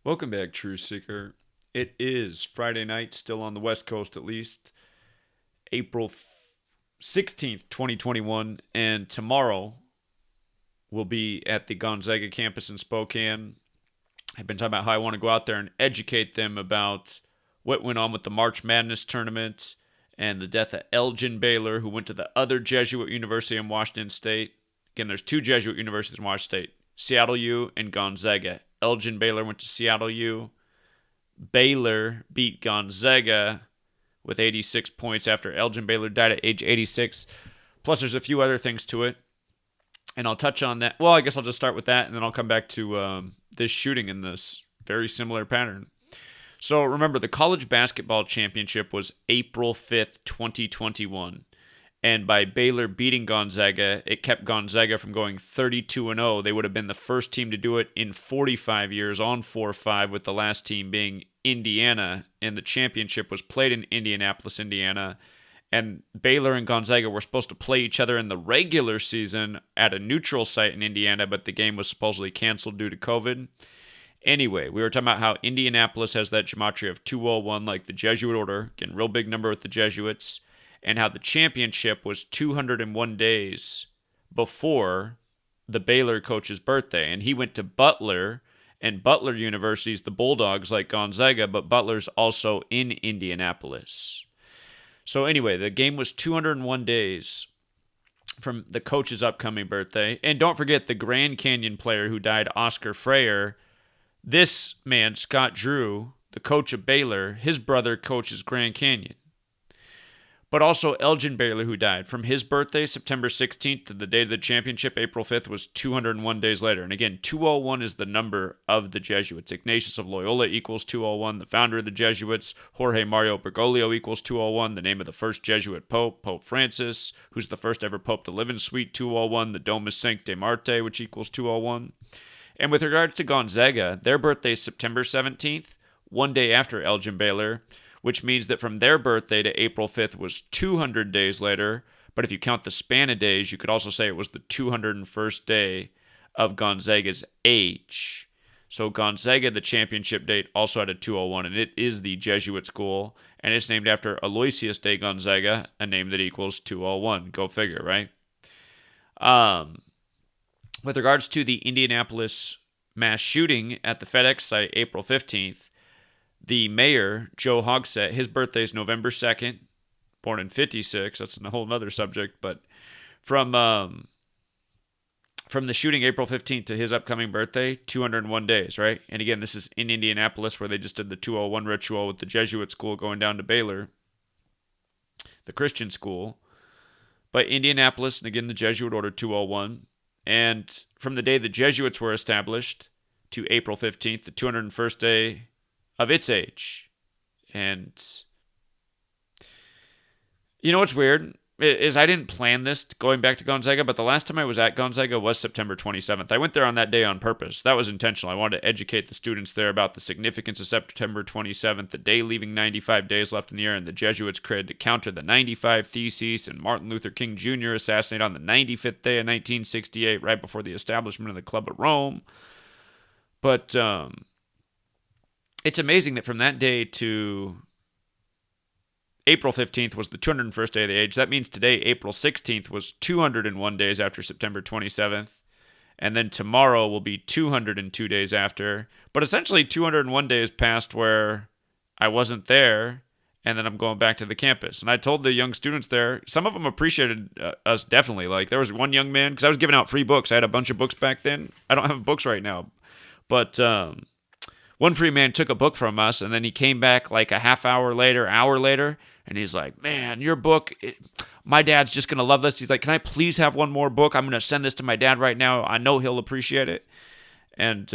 Welcome back, Truth Seeker. It is Friday night, still on the West Coast at least, April 16th, 2021, and tomorrow we'll be at the Gonzaga campus in Spokane. I've been talking about how I want to go out there and educate them about what went on with the March Madness tournament and the death of Elgin Baylor, who went to the other Jesuit university in Washington State. Again, there's two Jesuit universities in Washington State, Seattle U and Gonzaga. Elgin Baylor went to Seattle U. Baylor beat Gonzaga with 86 points after Elgin Baylor died at age 86. Plus, there's a few other things to it, and I'll touch on that. Well, I guess I'll just start with that, and then I'll come back to this shooting in this very similar pattern. So remember, the college basketball championship was April 5th, 2021. And by Baylor beating Gonzaga, it kept Gonzaga from going 32-0. They would have been the first team to do it in 45 years on 4-5, with the last team being Indiana. And the championship was played in Indianapolis, Indiana. And Baylor and Gonzaga were supposed to play each other in the regular season at a neutral site in Indiana, but the game was supposedly canceled due to COVID. Anyway, we were talking about how Indianapolis has that gematria of 201, like the Jesuit order. Again, real big number with the Jesuits. And how the championship was 201 days before the Baylor coach's birthday. And he went to Butler, and Butler University's the Bulldogs like Gonzaga, but Butler's also in Indianapolis. So anyway, the game was 201 days from the coach's upcoming birthday. And don't forget the Grand Canyon player who died, Oscar Freyer. This man, Scott Drew, the coach of Baylor, his brother coaches Grand Canyon. But also Elgin Baylor, who died. From his birthday, September 16th, to the date of the championship, April 5th, was 201 days later. And again, 201 is the number of the Jesuits. Ignatius of Loyola equals 201. The founder of the Jesuits, Jorge Mario Bergoglio, equals 201. The name of the first Jesuit pope, Pope Francis, who's the first ever pope to live in Suite 201. The Domus Sancti Marte, which equals 201. And with regards to Gonzaga, their birthday is September 17th, one day after Elgin Baylor, which means that from their birthday to April 5th was 200 days later. But if you count the span of days, you could also say it was the 201st day of Gonzaga's age. So Gonzaga, the championship date, also had a 201, and it is the Jesuit school, and it's named after Aloysius de Gonzaga, a name that equals 201. Go figure, right? With regards to the Indianapolis mass shooting at the FedEx site, April 15th, the mayor, Joe Hogsett, his birthday is November 2nd, born in 56. That's a whole other subject. But from the shooting April 15th to his upcoming birthday, 201 days, right? And again, this is in Indianapolis, where they just did the 201 ritual with the Jesuit school going down to Baylor, the Christian school. But Indianapolis, and again, the Jesuit order 201. And from the day the Jesuits were established to April 15th, the 201st day of its age. And you know what's weird is I didn't plan this going back to Gonzaga, but the last time I was at Gonzaga was September 27th. I went there on that day on purpose. That was intentional. I wanted to educate the students there about the significance of September 27th, the day leaving 95 days left in the year, and the Jesuits created to counter the 95 Theses, and Martin Luther King Jr. assassinated on the 95th day of 1968, right before the establishment of the Club of Rome. But it's amazing that from that day to April 15th was the 201st day of the age. That means today, April 16th, was 201 days after September 27th. And then tomorrow will be 202 days after. But essentially, 201 days passed where I wasn't there, and then I'm going back to the campus. And I told the young students there, some of them appreciated us definitely. Like, there was one young man, because I was giving out free books. I had a bunch of books back then. I don't have books right now. But one free man took a book from us, and then he came back like a hour later, and he's like, man, your book, my dad's just going to love this. He's like, can I please have one more book? I'm going to send this to my dad right now. I know he'll appreciate it. And,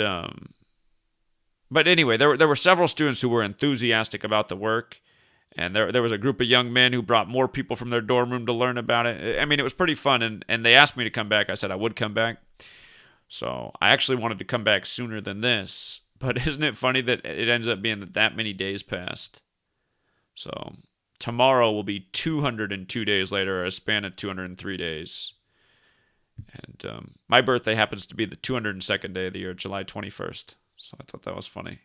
but anyway, there were several students who were enthusiastic about the work, and there was a group of young men who brought more people from their dorm room to learn about it. I mean, it was pretty fun, and they asked me to come back. I said I would come back. So I actually wanted to come back sooner than this. But isn't it funny that it ends up being that many days passed? So tomorrow will be 202 days later, a span of 203 days. And my birthday happens to be the 202nd day of the year, July 21st. So I thought that was funny.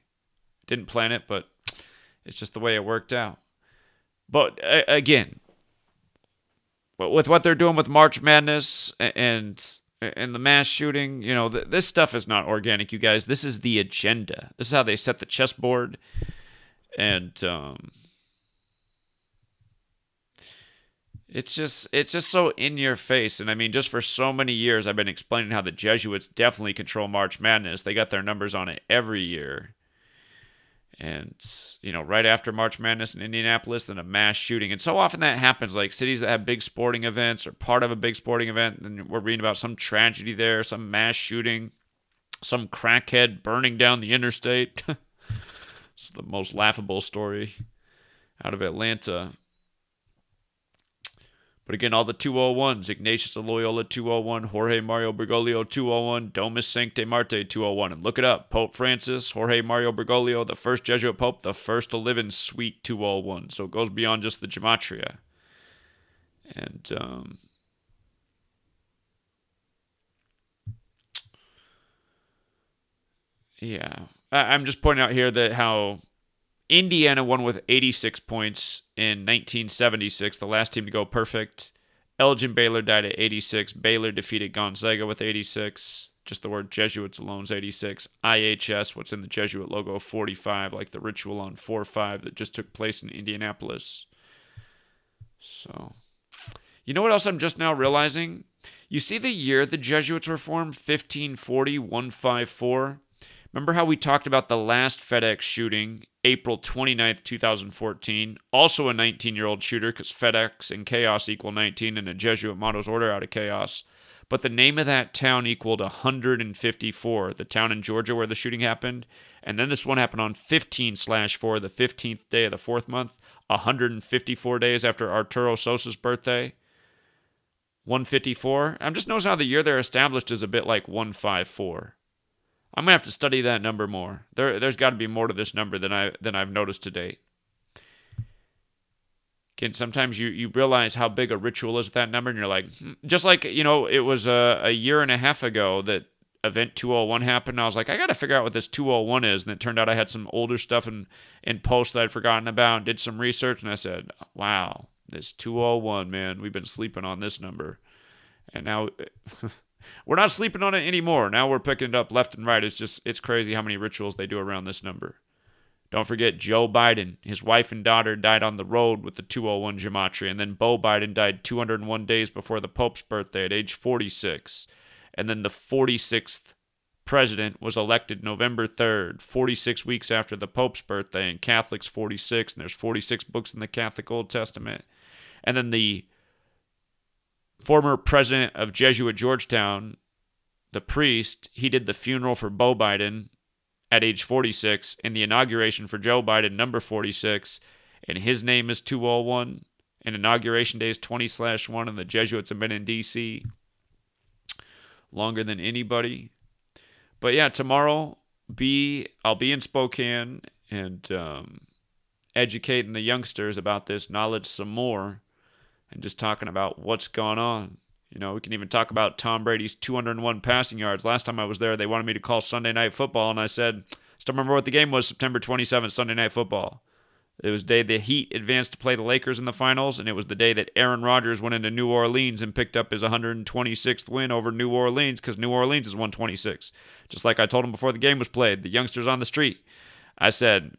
Didn't plan it, but it's just the way it worked out. But again, with what they're doing with March Madness and the mass shooting, this stuff is not organic, you guys. This is the agenda. This is how they set the chessboard. And it's just so in your face. And I mean, just for so many years, I've been explaining how the Jesuits definitely control March Madness. They got their numbers on it every year. And, right after March Madness in Indianapolis, then a mass shooting. And so often that happens, like cities that have big sporting events or part of a big sporting event, and we're reading about some tragedy there, some mass shooting, some crackhead burning down the interstate. It's the most laughable story out of Atlanta. But again, all the 201s, Ignatius of Loyola 201, Jorge Mario Bergoglio 201, Domus Sancte Marte 201. And look it up, Pope Francis, Jorge Mario Bergoglio, the first Jesuit Pope, the first to live in Suite 201. So it goes beyond just the Gematria. And yeah, I'm just pointing out here that how Indiana won with 86 points in 1976, the last team to go perfect. Elgin Baylor died at 86. Baylor defeated Gonzaga with 86. Just the word Jesuits alone is 86. IHS, what's in the Jesuit logo, 45, like the ritual on 4-5 that just took place in Indianapolis. So, you know what else I'm just now realizing? You see the year the Jesuits were formed, 1540, 154. Remember how we talked about the last FedEx shooting, April 29th, 2014? Also a 19-year-old shooter, because FedEx and chaos equal 19, and a Jesuit motto's order out of chaos. But the name of that town equaled 154, the town in Georgia where the shooting happened. And then this one happened on 15/4, the 15th day of the 4th month, 154 days after Arturo Sosa's birthday. 154. I'm just noticing how the year they're established is a bit like 154. I'm going to have to study that number more. There's got to be more to this number than I've noticed to date. Again, sometimes you realize how big a ritual is with that number, and you're like, just like, it was a year and a half ago that Event 201 happened, and I was like, I got to figure out what this 201 is, and it turned out I had some older stuff in posts that I'd forgotten about, and did some research, and I said, wow, this 201, man, we've been sleeping on this number. And now... We're not sleeping on it anymore. Now we're picking it up left and right. It's crazy how many rituals they do around this number. Don't forget Joe Biden. His wife and daughter died on the road with the 201 Gematria. And then Beau Biden died 201 days before the Pope's birthday at age 46. And then the 46th president was elected November 3rd, 46 weeks after the Pope's birthday. And Catholics 46. And there's 46 books in the Catholic Old Testament. And then the former president of Jesuit Georgetown, the priest, he did the funeral for Beau Biden at age 46 and the inauguration for Joe Biden, number 46, and his name is 201, and inauguration day is 20/1, and the Jesuits have been in D.C. longer than anybody. But yeah, tomorrow I'll be in Spokane and educating the youngsters about this knowledge some more. And just talking about what's gone on. We can even talk about Tom Brady's 201 passing yards. Last time I was there, they wanted me to call Sunday Night Football, and I said, still remember what the game was, September 27th, Sunday Night Football. It was the day the Heat advanced to play the Lakers in the finals, and it was the day that Aaron Rodgers went into New Orleans and picked up his 126th win over New Orleans, because New Orleans is 126. Just like I told him before the game was played, the youngsters on the street. I said,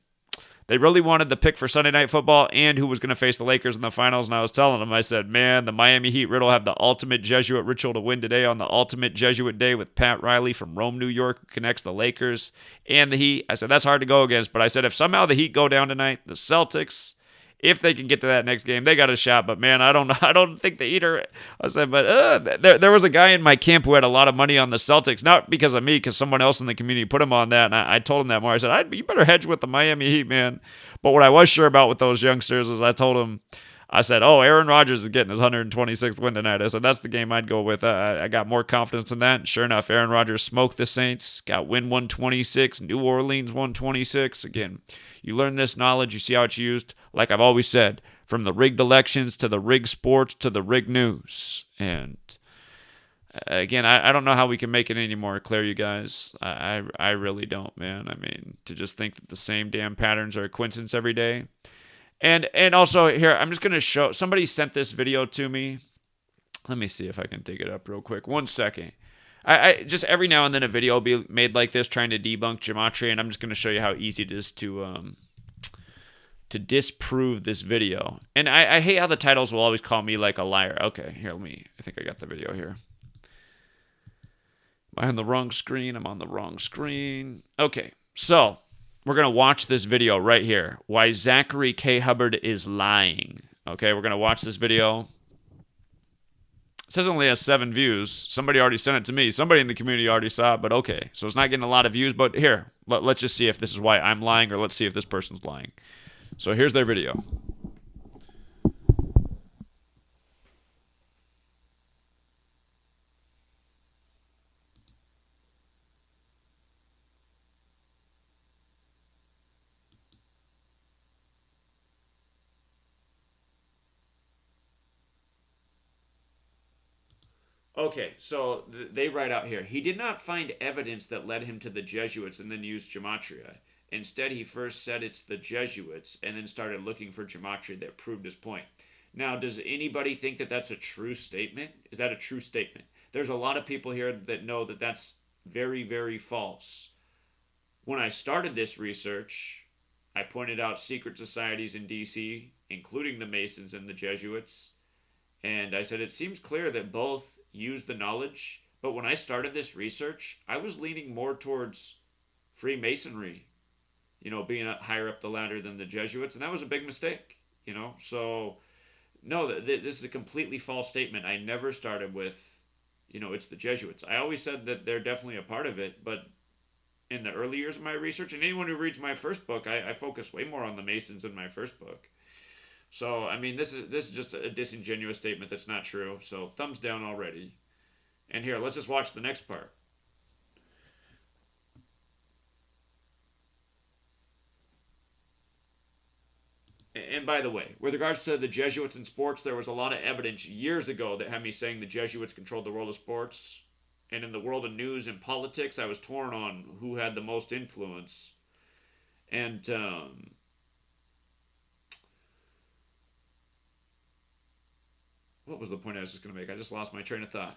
they really wanted the pick for Sunday Night Football and who was going to face the Lakers in the finals. And I was telling them, I said, man, the Miami Heat will have the ultimate Jesuit ritual to win today on the ultimate Jesuit day with Pat Riley from Rome, New York, who connects the Lakers and the Heat. I said, that's hard to go against. But I said, if somehow the Heat go down tonight, the Celtics, if they can get to that next game, they got a shot. But man, I don't think the Heat are. I said, but there was a guy in my camp who had a lot of money on the Celtics, not because of me, because someone else in the community put him on that. And I told him that more. I said, you better hedge with the Miami Heat, man. But what I was sure about with those youngsters is I told him, I said, Aaron Rodgers is getting his 126th win tonight. I said, that's the game I'd go with. I got more confidence in that. And sure enough, Aaron Rodgers smoked the Saints, got win 126, New Orleans 126. Again, you learn this knowledge, you see how it's used, like I've always said, from the rigged elections to the rigged sports to the rigged news. And Again, I don't know how we can make it any more clear, you guys. I really don't, man. I mean, to just think that the same damn patterns are a coincidence every day. And also here, I'm just gonna show. Somebody sent this video to me. Let me see if I can dig it up real quick. 1 second. I just every now and then a video will be made like this trying to debunk gematria, and I'm just gonna show you how easy it is to disprove this video. And I hate how the titles will always call me like a liar. Okay, here, I think I got the video here. Am I on the wrong screen? I'm on the wrong screen. Okay, so we're going to watch this video right here. Why Zachary K. Hubbard is lying. Okay, we're going to watch this video. It says it only has 7 views. Somebody already sent it to me. Somebody in the community already saw it, but okay. So it's not getting a lot of views, but here, let's just see if this is why I'm lying, or let's see if this person's lying. So here's their video. Okay, so they write out here. He did not find evidence that led him to the Jesuits and then used gematria. Instead, he first said it's the Jesuits and then started looking for gematria that proved his point. Now, does anybody think that that's a true statement? Is that a true statement? There's a lot of people here that know that that's very, very false. When I started this research, I pointed out secret societies in D.C., including the Masons and the Jesuits, and I said it seems clear that both use the knowledge, but when I started this research, I was leaning more towards Freemasonry, being higher up the ladder than the Jesuits, and that was a big mistake. So, no, this is a completely false statement. I never started with, it's the Jesuits. I always said that they're definitely a part of it, but in the early years of my research, and anyone who reads my first book, I focus way more on the Masons in my first book. So, I mean, this is just a disingenuous statement that's not true. So, thumbs down already. And here, let's just watch the next part. And by the way, with regards to the Jesuits in sports, there was a lot of evidence years ago that had me saying the Jesuits controlled the world of sports. And in the world of news and politics, I was torn on who had the most influence. And what was the point I was just going to make? I just lost my train of thought.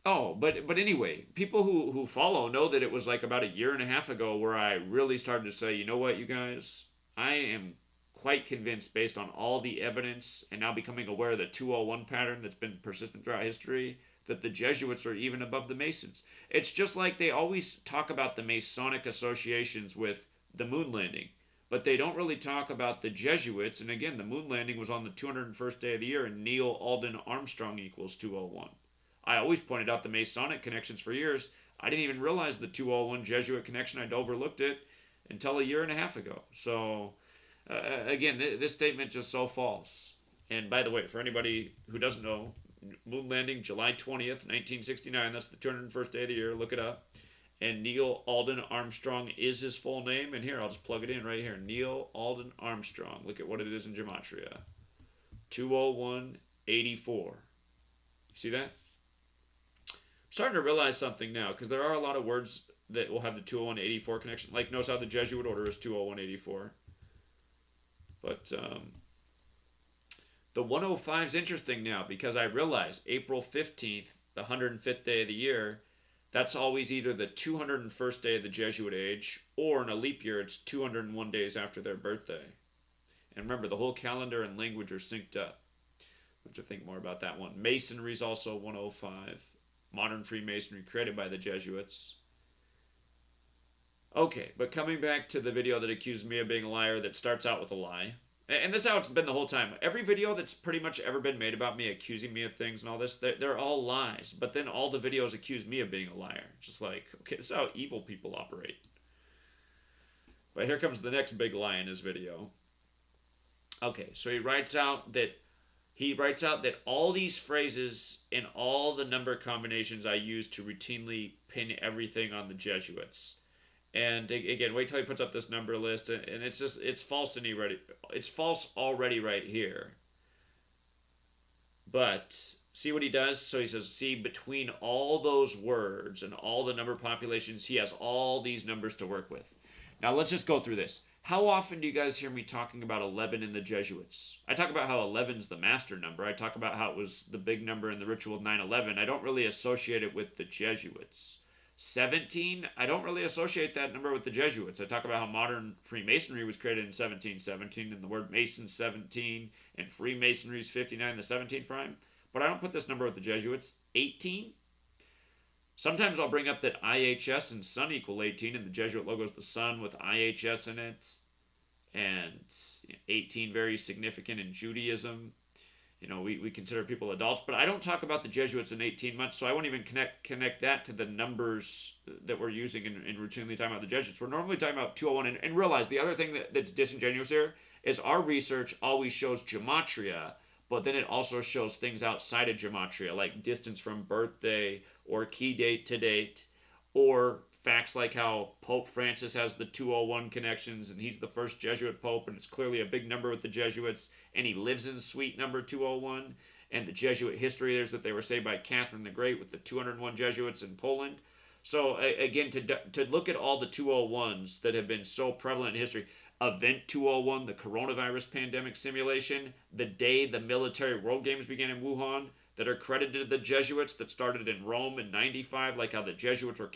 Oh, but anyway, people who follow know that it was like about a year and a half ago where I really started to say, you know what, you guys, I am quite convinced based on all the evidence and now becoming aware of the 201 pattern that's been persistent throughout history that the Jesuits are even above the Masons. It's just like they always talk about the Masonic associations with the moon landing, but they don't really talk about the Jesuits. And again, the moon landing was on the 201st day of the year, and Neil Alden Armstrong equals 201. I always pointed out the Masonic connections for years. I didn't even realize the 201 Jesuit connection. I'd overlooked it until a year and a half ago. So, again, this statement just so false. And by the way, for anybody who doesn't know, moon landing July 20th, 1969. That's the 201st day of the year. Look it up. And Neil Alden Armstrong is his full name. And here, I'll just plug it in right here. Neil Alden Armstrong. Look at what it is in gematria. 20184. See that? Starting to realize something now, because there are a lot of words that will have the 20184 connection. Like, notice how the Jesuit order is 20184. But the 105 is interesting now, because I realize April 15th, the 105th day of the year, that's always either the 201st day of the Jesuit age, or in a leap year, it's 201 days after their birthday. And remember, the whole calendar and language are synced up. I have to think more about that one. Masonry is also 105. Modern Freemasonry created by the Jesuits. Okay, but coming back to the video that accused me of being a liar that starts out with a lie. And this is how it's been the whole time. Every video that's pretty much ever been made about me, accusing me of things and all this, they're all lies. But then all the videos accuse me of being a liar. Just like, okay, this is how evil people operate. But here comes the next big lie in his video. Okay, so he writes out that all these phrases and all the number combinations I use to routinely pin everything on the Jesuits. And again, wait till he puts up this number list, and it's false already right here. But see what he does? So he says, see, between all those words and all the number of populations, he has all these numbers to work with. Now let's just go through this. How often do you guys hear me talking about 11 in the Jesuits? I talk about how 11's the master number. I talk about how it was the big number in the ritual of 9/11. I don't really associate it with the Jesuits. 17, I don't really associate that number with the Jesuits. I talk about how modern Freemasonry was created in 1717, and the word Mason 17, and Freemasonry is 59, the 17th prime. But I don't put this number with the Jesuits. 18, sometimes I'll bring up that IHS and sun equal 18, and the Jesuit logo is the sun with IHS in it. And 18 very significant in Judaism. We consider people adults, but I don't talk about the Jesuits in 18 months, so I won't even connect that to the numbers that we're using in routinely talking about the Jesuits. We're normally talking about 201, and realize the other thing that's disingenuous here is our research always shows gematria, but then it also shows things outside of gematria, like distance from birthday, or key date to date, or facts like how Pope Francis has the 201 connections, and he's the first Jesuit pope, and it's clearly a big number with the Jesuits, and he lives in suite number 201. And the Jesuit history is that they were saved by Catherine the Great with the 201 Jesuits in Poland. So again, to look at all the 201s that have been so prevalent in history, Event 201, the coronavirus pandemic simulation, the day the military world games began in Wuhan, that are credited to the Jesuits, that started in Rome in 95, like how the Jesuits were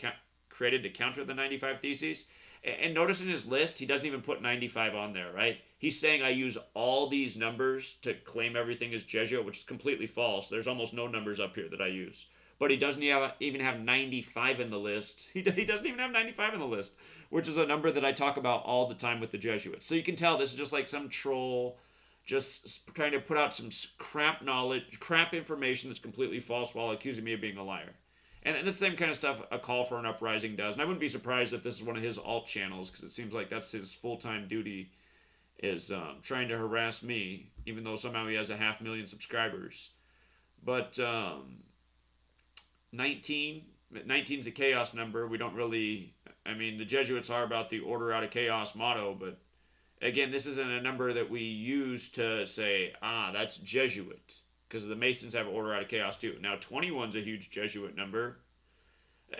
created to counter the 95 Theses. And notice in his list, he doesn't even put 95 on there, right? He's saying I use all these numbers to claim everything as Jesuit, which is completely false. There's almost no numbers up here that I use. But he doesn't even have 95 in the list. He doesn't even have 95 in the list, which is a number that I talk about all the time with the Jesuits. So you can tell this is just like some troll just trying to put out some crap knowledge, crap information that's completely false while accusing me of being a liar. And the same kind of stuff A Call for an Uprising does. And I wouldn't be surprised if this is one of his alt channels, because it seems like that's his full-time duty, is trying to harass me, even though somehow he has 500,000 subscribers. But 19 is a chaos number. We don't really... the Jesuits are about the order out of chaos motto, but again, this isn't a number that we use to say, that's Jesuit. Because the Masons have order out of chaos too. Now 21's a huge Jesuit number.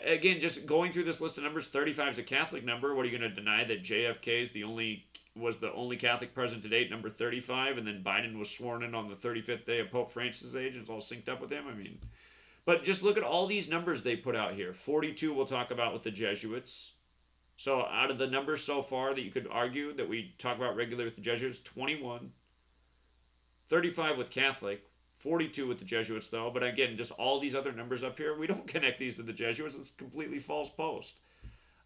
Again, just going through this list of numbers, 35 is a Catholic number. What are you going to deny that JFK was the only Catholic president to date, number 35, and then Biden was sworn in on the 35th day of Pope Francis' age, and it's all synced up with him? But just look at all these numbers they put out here. 42 we'll talk about with the Jesuits. So out of the numbers so far that you could argue that we talk about regularly with the Jesuits, 21, 35 with Catholic, 42 with the Jesuits, though. But again, just all these other numbers up here, we don't connect these to the Jesuits. It's a completely false post.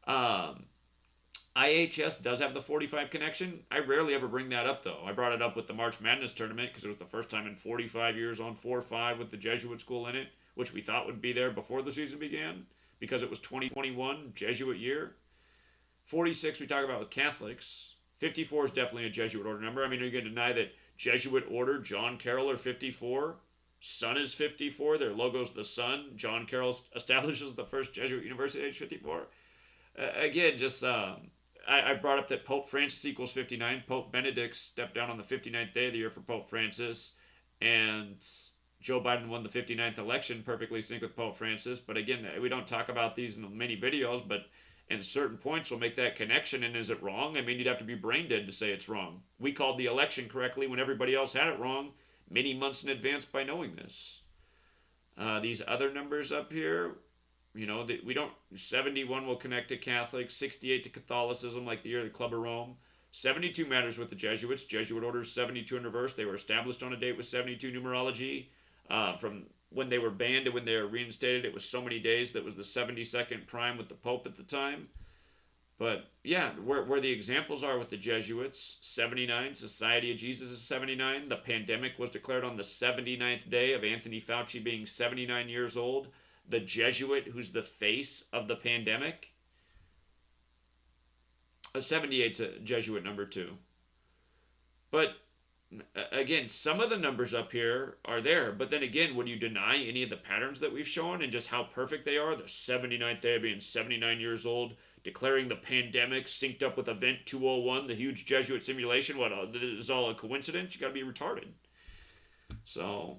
IHS does have the 45 connection. I rarely ever bring that up, though. I brought it up with the March Madness tournament because it was the first time in 45 years on 4-5 with the Jesuit school in it, which we thought would be there before the season began because it was 2021 Jesuit year. 46 we talk about with Catholics. 54 is definitely a Jesuit order number. Are you going to deny that Jesuit order, John Carroll, are 54? Sun is 54. Their logo's the sun. John Carroll establishes the first Jesuit university at age 54. Again, just I brought up that Pope Francis equals 59. Pope Benedict stepped down on the 59th day of the year for Pope Francis. And Joe Biden won the 59th election, perfectly synced with Pope Francis. But again, we don't talk about these in many videos, but in certain points we'll make that connection. And is it wrong? You'd have to be brain dead to say it's wrong. We called the election correctly when everybody else had it wrong many months in advance by knowing this. These other numbers up here, we don't... 71 will connect to Catholics, 68 to Catholicism, like the year of the Club of Rome. 72 matters with the Jesuits. Jesuit orders 72 in reverse. They were established on a date with 72 numerology. From when they were banned to when they were reinstated, it was so many days. That was the 72nd prime with the Pope at the time. But yeah, where the examples are with the Jesuits, 79, Society of Jesus is 79. The pandemic was declared on the 79th day of Anthony Fauci being 79 years old. The Jesuit who's the face of the pandemic. 78's a Jesuit number too. But again, some of the numbers up here are there, but then again, would you deny any of the patterns that we've shown and just how perfect they are? The 79th day of being 79 years old, declaring the pandemic synced up with Event 201, the huge Jesuit simulation. What, this is all a coincidence? You gotta be retarded. So,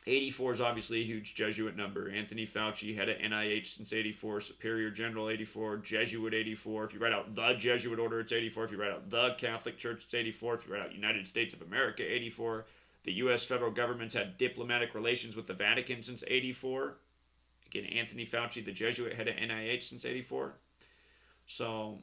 84 is obviously a huge Jesuit number. Anthony Fauci, head of NIH since 84. Superior General, 84. Jesuit, 84. If you write out the Jesuit Order, it's 84. If you write out the Catholic Church, it's 84. If you write out United States of America, 84. The U.S. federal government's had diplomatic relations with the Vatican since 84. Again, Anthony Fauci, the Jesuit head of NIH since 84. So,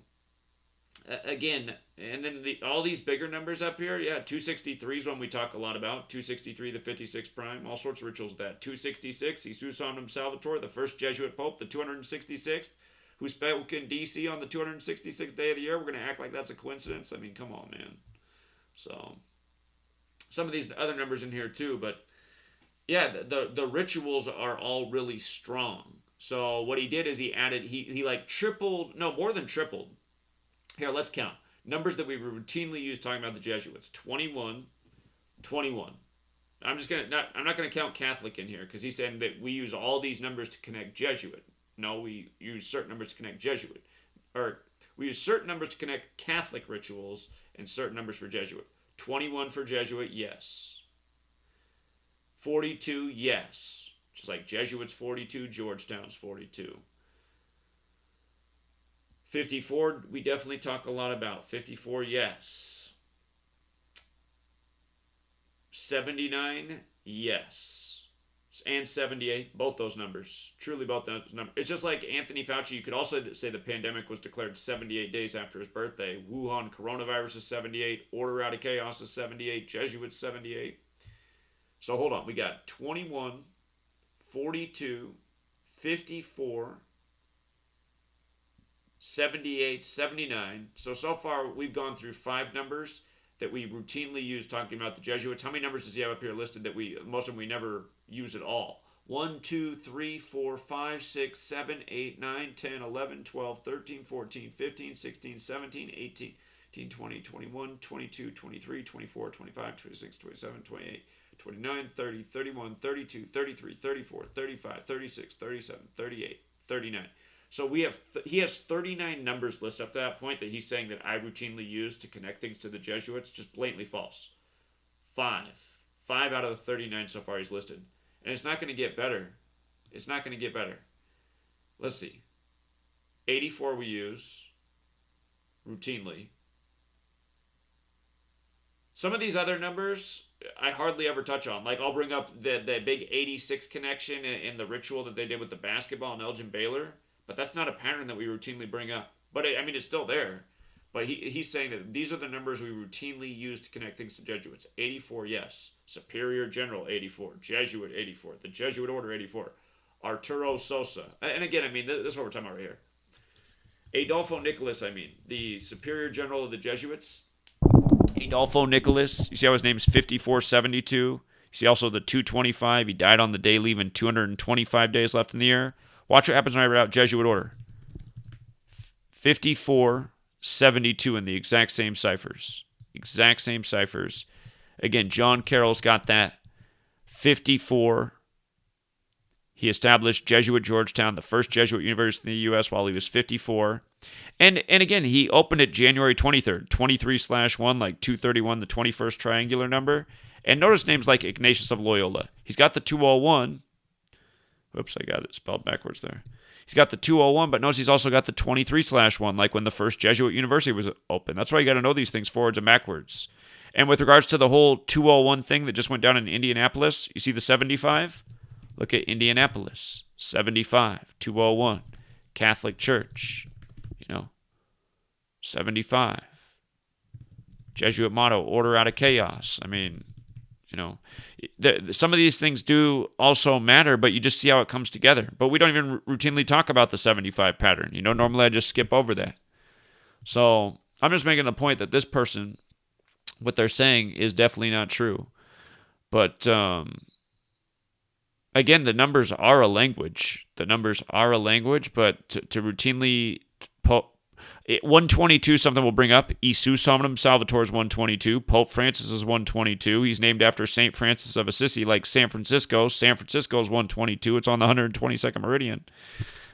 again, and then all these bigger numbers up here, yeah, 263 is one we talk a lot about. 263, the 56 prime, all sorts of rituals with that. 266, Jesus Omnum Salvator, the first Jesuit pope, the 266th, who spoke in D.C. on the 266th day of the year. We're going to act like that's a coincidence? I mean, come on, man. So, some of these other numbers in here too, but yeah, the rituals are all really strong. So what he did is he like tripled, no, more than tripled. Here, let's count. Numbers that we routinely use talking about the Jesuits. 21, 21. I'm not gonna count Catholic in here because he's saying that we use all these numbers to connect Jesuit. No, we use certain numbers to connect Jesuit. Or we use certain numbers to connect Catholic rituals and certain numbers for Jesuit. 21 for Jesuit, yes. 42, yes. Just like Jesuits 42, Georgetown's 42. 54, we definitely talk a lot about. 54, yes. 79, yes. And 78, both those numbers. Truly both those numbers. It's just like Anthony Fauci. You could also say the pandemic was declared 78 days after his birthday. Wuhan coronavirus is 78. Order out of chaos is 78. Jesuits 78. So hold on. We got 21, 42, 54, 78, 79. So far we've gone through 5 numbers that we routinely use talking about the Jesuits. How many numbers does he have up here listed that most of them we never use at all? 1, 2, 3, 4, 5, 6, 7, 8, 9, 10, 11, 12, 13, 14, 15, 16, 17, 18, 19, 20, 21, 22, 23, 24, 25, 26, 27, 28, 29, 30, 31, 32, 33, 34, 35, 36, 37, 38, 39. So he has 39 numbers listed up to that point that he's saying that I routinely use to connect things to the Jesuits. Just blatantly false. 5 out of the 39 so far he's listed. And it's not going to get better. It's not going to get better. Let's see. 84 we use routinely. Some of these other numbers I hardly ever touch on. Like I'll bring up the big 86 connection in the ritual that they did with the basketball in Elgin Baylor. But that's not a pattern that we routinely bring up. But it's still there. But he's saying that these are the numbers we routinely use to connect things to Jesuits. 84, yes. Superior General, 84. Jesuit, 84. The Jesuit Order, 84. Arturo Sosa. And again, this is what we're talking about right here. Adolfo Nicolas, the Superior General of the Jesuits. Adolfo Nicolas. You see how his name's 5472? You see also the 225. He died on the day, leaving 225 days left in the year. Watch what happens when I write out Jesuit Order. 5472 in the exact same ciphers. Exact same ciphers. Again, John Carroll's got that. 54. He established Jesuit Georgetown, the first Jesuit university in the U.S. while he was 54. And again, he opened it January 23rd, 23/1, like 231, the 21st triangular number. And notice names like Ignatius of Loyola. He's got the 201. Whoops, I got it spelled backwards there. He's got the 201, but notice he's also got the 23/1, like when the first Jesuit university was open. That's why you got to know these things forwards and backwards. And with regards to the whole 201 thing that just went down in Indianapolis, you see the 75? Look at Indianapolis, 75, 201, Catholic Church, 75. Jesuit motto, order out of chaos. Some of these things do also matter, but you just see how it comes together. But we don't even routinely talk about the 75 pattern. Normally I just skip over that. So I'm just making the point that this person, what they're saying is definitely not true. But again, the numbers are a language. The numbers are a language, but to routinely 122, something we'll bring up. Jesus Omnum Salvator is 122. Pope Francis is 122. He's named after St. Francis of Assisi, like San Francisco. San Francisco is 122. It's on the 122nd meridian.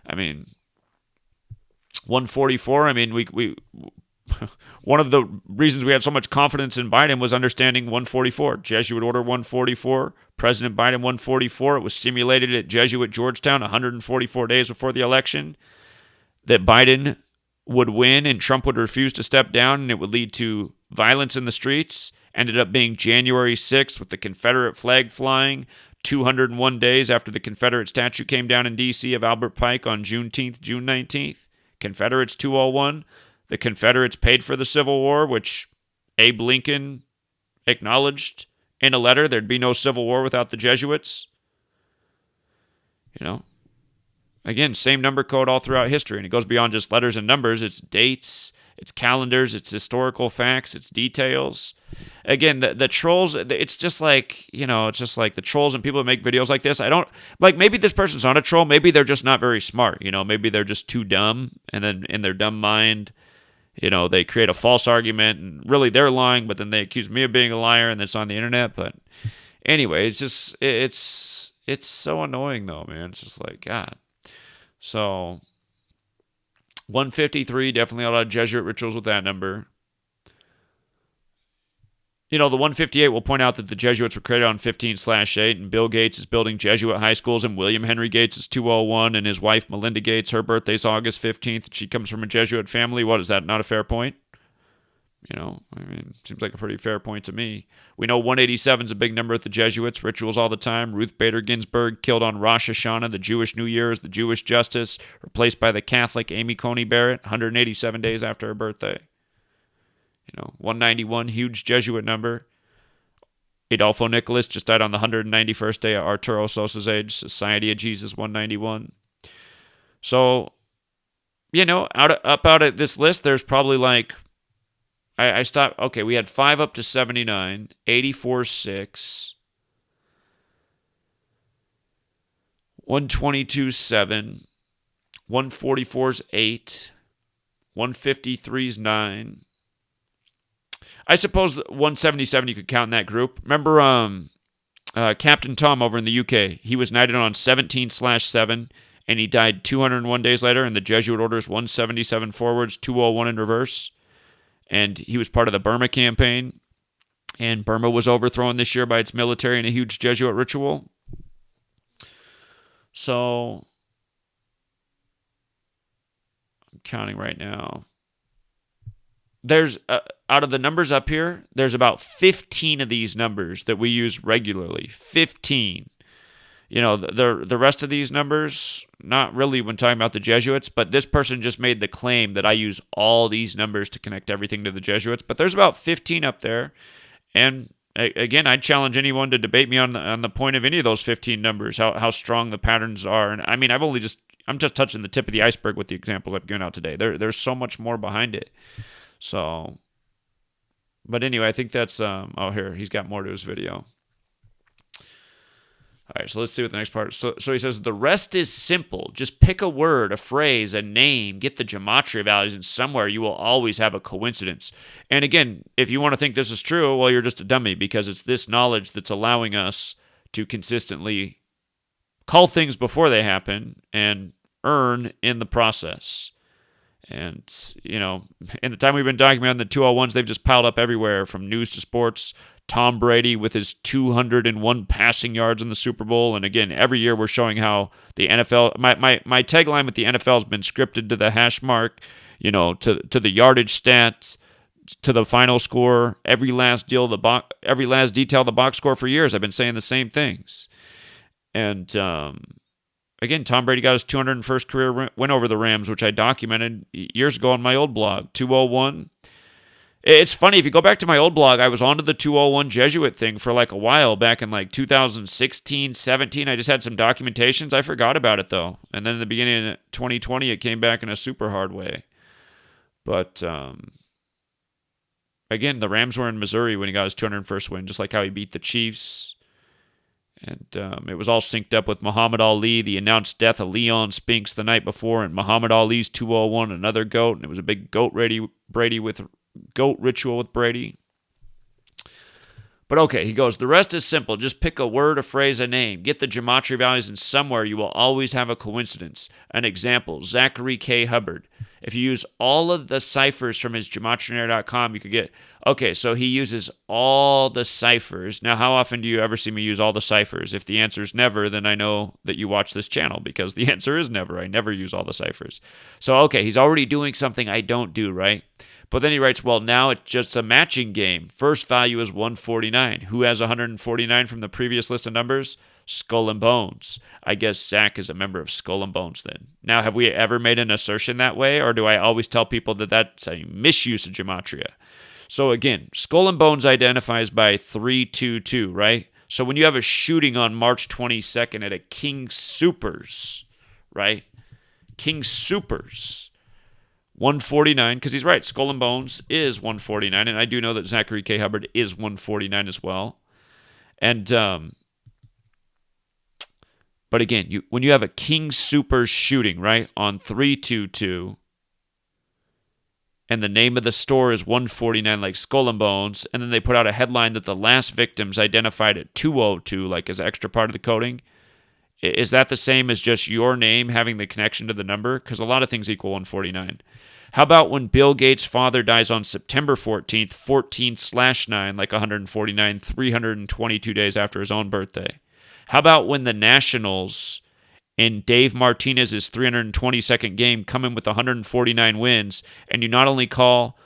144, One of the reasons we had so much confidence in Biden was understanding 144, Jesuit Order 144, President Biden 144. It was simulated at Jesuit Georgetown 144 days before the election that Biden would win and Trump would refuse to step down and it would lead to violence in the streets. Ended up being January 6th with the Confederate flag flying 201 days after the Confederate statue came down in D.C. of Albert Pike on Juneteenth, June 19th. Confederates 201. The Confederates paid for the Civil War, which Abe Lincoln acknowledged in a letter. There'd be no Civil War without the Jesuits. Again, same number code all throughout history, and it goes beyond just letters and numbers. It's dates, it's calendars, it's historical facts, it's details. Again, the trolls, it's just like, it's just like the trolls and people that make videos like this. I don't, like, maybe this person's not a troll. Maybe they're just not very smart. Maybe they're just too dumb, and then in their dumb mind, they create a false argument, and really they're lying, but then they accuse me of being a liar, and it's on the internet. But anyway, it's just, it's so annoying, though, man. It's just like, God. So, 153, definitely a lot of Jesuit rituals with that number. The 158 will point out that the Jesuits were created on 15/8, and Bill Gates is building Jesuit high schools, and William Henry Gates is 201, and his wife, Melinda Gates, her birthday's August 15th. She comes from a Jesuit family. What is that, not a fair point? Seems like a pretty fair point to me. We know 187 is a big number at the Jesuits, rituals all the time. Ruth Bader Ginsburg killed on Rosh Hashanah, the Jewish New Year, as the Jewish Justice, replaced by the Catholic Amy Coney Barrett, 187 days after her birthday. 191, huge Jesuit number. Adolfo Nicholas just died on the 191st day of Arturo Sosa's age. Society of Jesus, 191. So, out of this list, there's probably like, I stopped, okay, we had 5 up to 79, 84, 6, 122, 7, 144's 8, 153's 9. I suppose 177 you could count in that group. Remember Captain Tom over in the UK? He was knighted on 17/7, and he died 201 days later, and the Jesuit orders 177 forwards, 201 in reverse. And he was part of the Burma campaign, and Burma was overthrown this year by its military in a huge Jesuit ritual. So, I'm counting right now. There's, out of the numbers up here, there's about 15 of these numbers that we use regularly. 15. The rest of these numbers, not really when talking about the Jesuits, but this person just made the claim that I use all these numbers to connect everything to the Jesuits. But there's about 15 up there. And again, I'd challenge anyone to debate me on the point of any of those 15 numbers, how strong the patterns are. And I mean, I'm just touching the tip of the iceberg with the examples I've given out today. There's so much more behind it. So, but anyway, I think that's, here, he's got more to his video. All right, so let's see what the next part is. So he says, the rest is simple. Just pick a word, a phrase, a name, get the gematria values, and somewhere you will always have a coincidence. And again, if you want to think this is true, well, you're just a dummy, because it's this knowledge that's allowing us to consistently call things before they happen and earn in the process. And, in the time we've been documenting the 201s, they've just piled up everywhere, from news to sports. Tom Brady with his 201 passing yards in the Super Bowl. And again, every year we're showing how the NFL, my tagline with the NFL has been scripted to the hash mark, to the yardage stats, to the final score, every last detail of the box score for years. I've been saying the same things. And, again, Tom Brady got his 201st career win over the Rams, which I documented years ago on my old blog, 201. It's funny, if you go back to my old blog, I was onto the 201 Jesuit thing for like a while, back in like 2016, 17. I just had some documentations. I forgot about it, though. And then in the beginning of 2020, it came back in a super hard way. But, again, the Rams were in Missouri when he got his 201st win, just like how he beat the Chiefs. And it was all synced up with Muhammad Ali, the announced death of Leon Spinks the night before, and Muhammad Ali's 201, another GOAT, and it was a big GOAT ritual with Brady. But okay, he goes, the rest is simple. Just pick a word, a phrase, a name. Get the gematria values, and somewhere you will always have a coincidence. An example, Zachary K. Hubbard. If you use all of the ciphers from his GematriaEffectNews.com, you could get, okay, so he uses all the ciphers. Now, how often do you ever see me use all the ciphers? If the answer is never, then I know that you watch this channel, because the answer is never. I never use all the ciphers. So, okay, he's already doing something I don't do, right? But then he writes, well, now it's just a matching game. First value is 149. Who has 149 from the previous list of numbers? Skull and Bones. I guess Zach is a member of Skull and Bones then. Now, have we ever made an assertion that way, or do I always tell people that that's a misuse of gematria? So again, Skull and Bones identifies by 322, right? So when you have a shooting on March 22nd at a King Soopers, right? King Soopers, 149, because he's right, Skull and Bones is 149, and I do know that Zachary K. Hubbard is 149 as well. And but again, when you have a King Soopers shooting, right, on 322, and the name of the store is 149 like Skull and Bones, and then they put out a headline that the last victim's identified at 202, like as extra part of the coding, is that the same as just your name having the connection to the number? Because a lot of things equal 149. How about when Bill Gates' father dies on September 14th, 14/9, like 149, 322 days after his own birthday? How about when the Nationals in Dave Martinez's 322nd game come in with 149 wins, and you not only call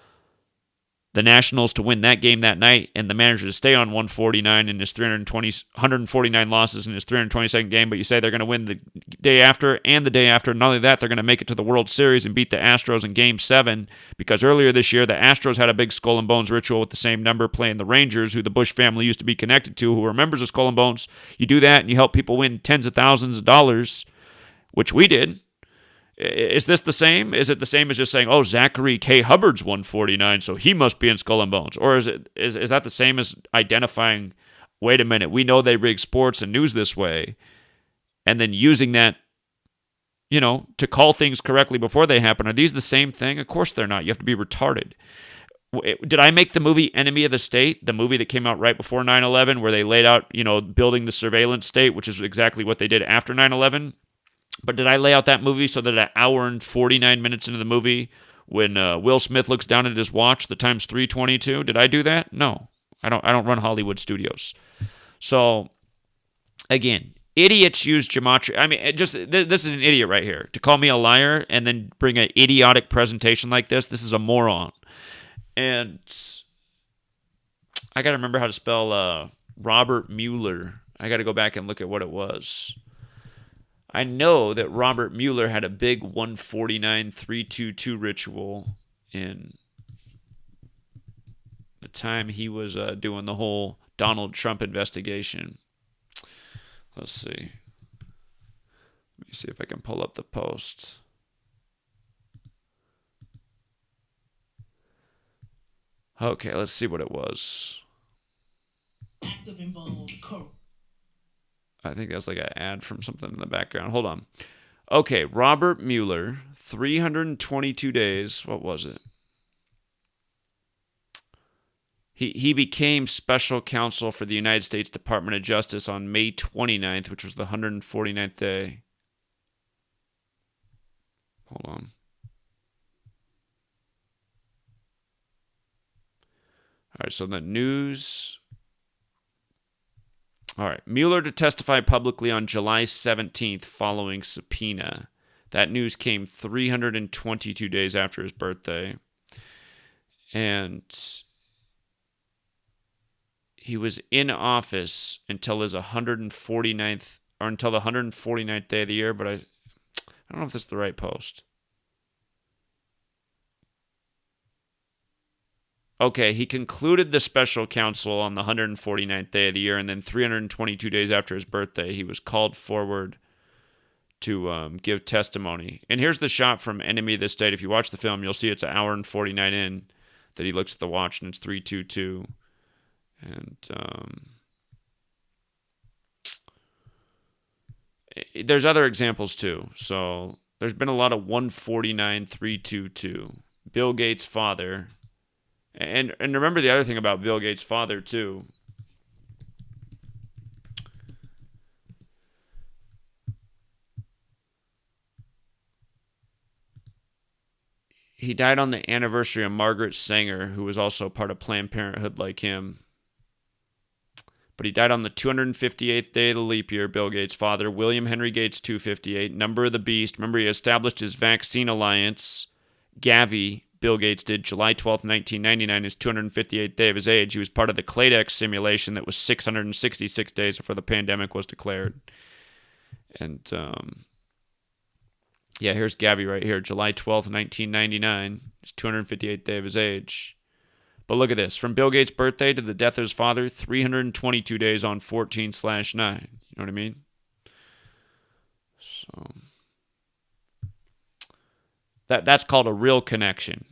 the Nationals to win that game that night and the manager to stay on 149 in his 149 losses in his 322nd game, but you say they're going to win the day after and the day after. Not only that, they're going to make it to the World Series and beat the Astros in Game 7, because earlier this year, the Astros had a big Skull and Bones ritual with the same number playing the Rangers, who the Bush family used to be connected to, who are members of Skull and Bones. You do that and you help people win tens of thousands of dollars, which we did. Is this the same? Is it the same as just saying, oh, Zachary K. Hubbard's 149, so he must be in Skull and Bones? Or is that the same as identifying, wait a minute, we know they rig sports and news this way, and then using that, to call things correctly before they happen? Are these the same thing? Of course they're not. You have to be retarded. Did I make the movie Enemy of the State, the movie that came out right before 9/11, where they laid out, building the surveillance state, which is exactly what they did after 9/11? But did I lay out that movie so that an hour and 49 minutes into the movie, when Will Smith looks down at his watch, the time's 3:22? Did I do that? No. I don't run Hollywood studios. So, again, idiots use gematria. I mean, this is an idiot right here. To call me a liar and then bring an idiotic presentation like this is a moron. And I got to remember how to spell Robert Mueller. I got to go back and look at what it was. I know that Robert Mueller had a big 149-322 ritual in the time he was doing the whole Donald Trump investigation. Let's see. Let me see if I can pull up the post. Okay, let's see what it was. Active involved. I think that's like an ad from something in the background. Hold on. Okay, Robert Mueller, 322 days. What was it? He became special counsel for the United States Department of Justice on May 29th, which was the 149th day. Hold on. All right, so the news. All right, Mueller to testify publicly on July 17th following subpoena. That news came 322 days after his birthday. And he was in office until his 149th, or until the 149th day of the year, but I don't know if this is the right post. Okay, he concluded the special counsel on the 149th day of the year, and then 322 days after his birthday, he was called forward to give testimony. And here's the shot from Enemy of the State. If you watch the film, you'll see it's an hour and 49 in that he looks at the watch, and it's 322. And there's other examples too. So there's been a lot of 149, 322. Bill Gates' father. And remember the other thing about Bill Gates' father, too. He died on the anniversary of Margaret Sanger, who was also part of Planned Parenthood like him. But he died on the 258th day of the leap year, Bill Gates' father. William Henry Gates, 258. Number of the beast. Remember, he established his vaccine alliance. Gavi, Bill Gates did, July 12th, 1999, his 258th day of his age. He was part of the CLADEX simulation that was 666 days before the pandemic was declared. And, yeah, here's Gavi right here, July 12th, 1999, his 258th day of his age. But look at this. From Bill Gates' birthday to the death of his father, 322 days on 14/9. You know what I mean? So that's called a real connection.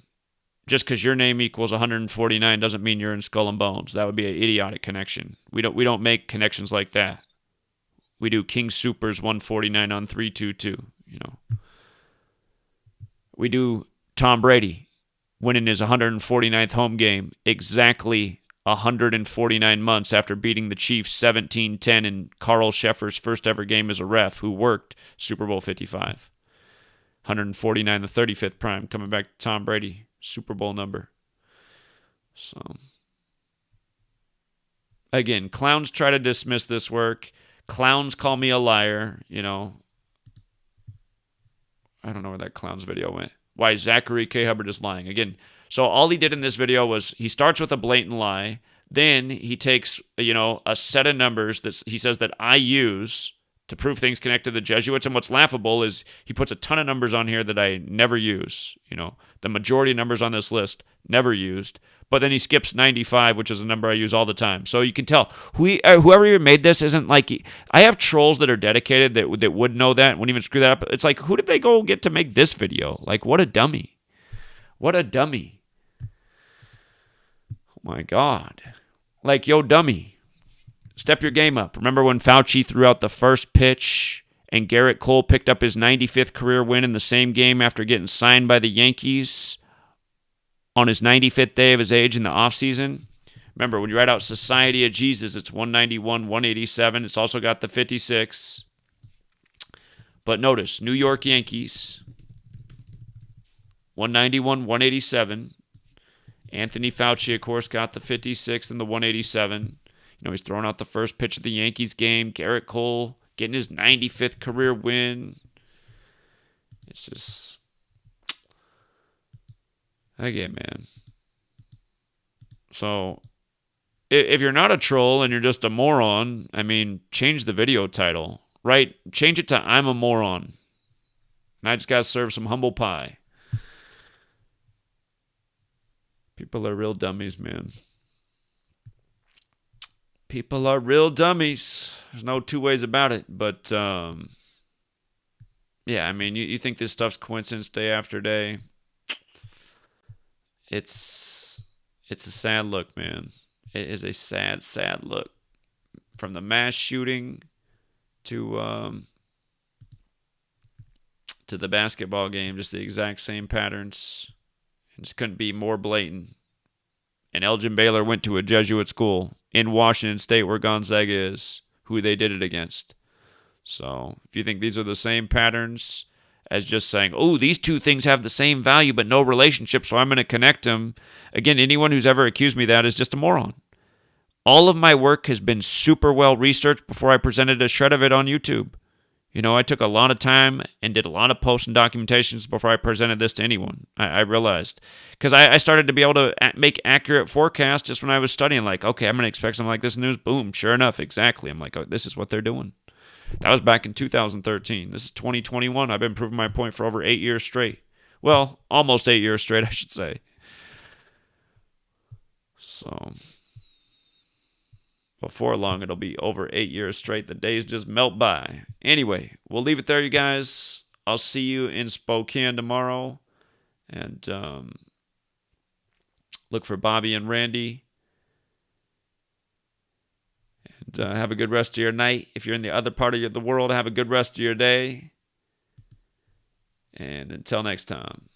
Just because your name equals 149 doesn't mean you're in Skull and Bones. That would be an idiotic connection. We don't make connections like that. We do King Supers 149 on 322. You know. We do Tom Brady winning his 149th home game exactly 149 months after beating the Chiefs 17-10 in Carl Sheffer's first ever game as a ref, who worked Super Bowl 55. 149, the 35th prime, coming back to Tom Brady, Super Bowl number. So, again, clowns try to dismiss this work. Clowns call me a liar, you know. I don't know where that clown's video went. Why Zachary K. Hubbard is lying. Again, so all he did in this video was he starts with a blatant lie. Then he takes, a set of numbers that he says that I use to prove things connected to the Jesuits. And what's laughable is he puts a ton of numbers on here that I never use. The majority of numbers on this list, never used. But then he skips 95, which is a number I use all the time. So you can tell whoever even made this isn't like I have trolls that are dedicated that would know that, wouldn't even screw that up. It's like, who did they go get to make this video? Like, what a dummy. What a dummy. Oh my God. Like, yo, dummy. Step your game up. Remember when Fauci threw out the first pitch and Garrett Cole picked up his 95th career win in the same game after getting signed by the Yankees on his 95th day of his age in the offseason? Remember, when you write out Society of Jesus, it's 191, 187. It's also got the 56. But notice, New York Yankees, 191, 187. Anthony Fauci, of course, got the 56 and the 187. He's throwing out the first pitch of the Yankees game. Garrett Cole getting his 95th career win. It's just... Again, man. So, if you're not a troll and you're just a moron, change the video title, right? Change it to I'm a moron. And I just got to serve some humble pie. People are real dummies, man. People are real dummies. There's no two ways about it. But, yeah, you think this stuff's coincidence day after day. It's a sad look, man. It is a sad, sad look. From the mass shooting to the basketball game, just the exact same patterns. It just couldn't be more blatant. And Elgin Baylor went to a Jesuit school in Washington State where Gonzaga is, who they did it against. So if you think these are the same patterns as just saying, oh, these two things have the same value but no relationship, so I'm going to connect them. Again, anyone who's ever accused me of that is just a moron. All of my work has been super well researched before I presented a shred of it on YouTube. I took a lot of time and did a lot of posts and documentations before I presented this to anyone. I realized. Because I started to be able to make accurate forecasts just when I was studying. Like, okay, I'm going to expect something like this in the news. Boom, sure enough, exactly. I'm like, oh, this is what they're doing. That was back in 2013. This is 2021. I've been proving my point for over 8 years straight. Well, almost 8 years straight, I should say. So, before long, it'll be over 8 years straight. The days just melt by. Anyway, we'll leave it there, you guys. I'll see you in Spokane tomorrow. And look for Bobby and Randy. And have a good rest of your night. If you're in the other part of the world, have a good rest of your day. And until next time.